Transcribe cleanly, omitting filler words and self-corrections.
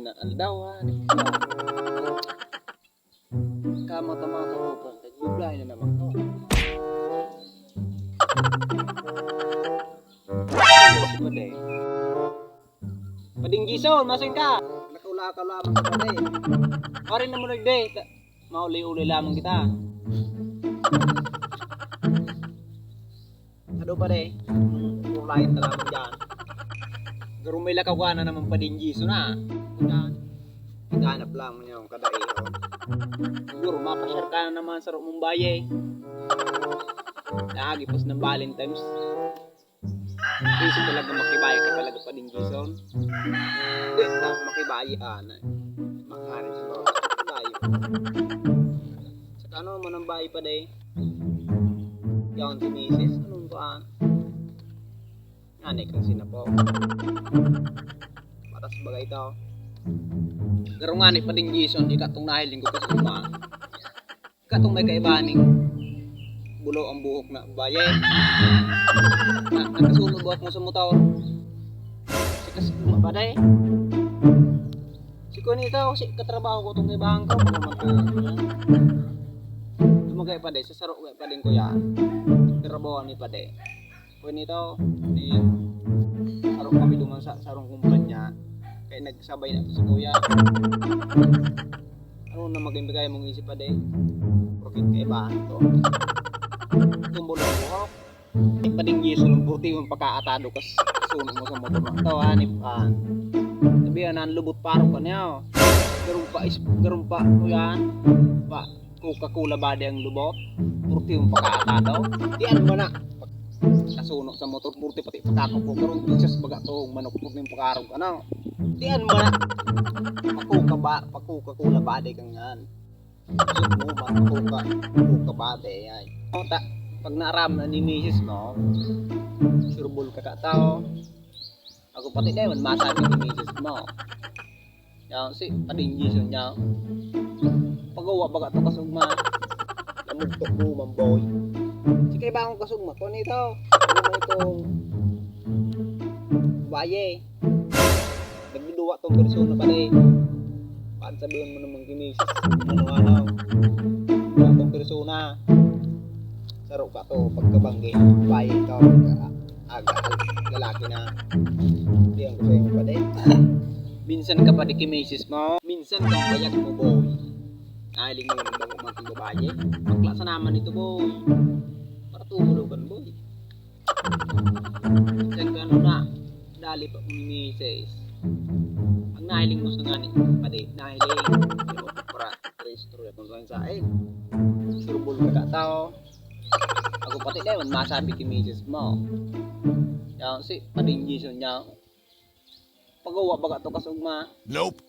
na aldawan. Kamot-kamot ko pa. Nag-reply na naman ko. Paday. Pading gison, masin ka. Nakula-ka lamang ka paday. Marin na mo nagday. Mauli-uli lamang kita. Ano paday? Ulayan na lamang dyan. Garumila ka na naman pading gison na. Yan. Highanap lang mo niya yung kadae. Siguro mapasyar ka na naman sa Mumbai. Lagi pas ng Valentine's. Isip talaga makibaya ka talaga pa din Gison. Hindi na makibaya ana. Makarin sa mga bayo. Sa ano mo nang bayo pa day? Yaon si Mrs. Anong ba? Nanay kang sinapo. Patas bagay daw. Garungan pa din Gison, ikatong nahiling ko kasi uma. Ikatong may kaibaning bulo ang buhok na baye. Nagkasunod buhat mo sa motor. Si kasi mabaday. Si Kunita si katrabaho ko itong kaibahan ko. Tumagay pa day, sa saro pa din ko yan. Trabaho ni pa day. Kunita ni saro kami duman sa sarong kumpanya. Kaya nagsabay na si kuya. Ano na maging bigay mong isip pa day? Profit kaibahan to. Tumbulo ang buhok. Pading Gison, buti yung pagkaatado kas sunog mo sa motor ng tawanip ka. Sabihan na lubot parang ka niya. Garong pa ko yan. Coca-Cola ba ang lubot? Buti yung pagkaatado. Di ano ba na? Kasunog sa motor, buti pati pagkakap ko. Garong bisyas baga itong manok po yung pagkarong ka na. Di ano ba na? Coca-Cola ba kang yan? Gusto mo ba? Coca ba yan? O ta. Pag naaram na ni Mrs. mo, surbol ka katao. Ako pati dayon, masabi ni Mrs. mo. Yan, si pading Gison niya. Pagawa baga ito kasugma. Namugtok mo, mamboy. Si kay ba akong kasugma? Kung ito, ano mo itong baye. Nagduduwa itong persona pa rin. Paano sabihin mo naman kay Mrs. Ano? Itong persona. Saro ka to pagkabanggi bayi ito aga lalaki na hindi ang gusto yung pa din. Minsan ka pa di kimesis mo, minsan kang bayag mo boy. Nahiling mo naman bago matang babae. Magklasa naman ito boy, para tumulogan boy. Minsan ka ano na dali pa kung misis. Ang nahiling mo sa ngani pa di nahiling para restore kung saan sa surbol ka tao. Ako pati dayon, masabi kay Mrs. mo. Yan, si pading Gison niya. Pagawa baga ito kasugma. Nope.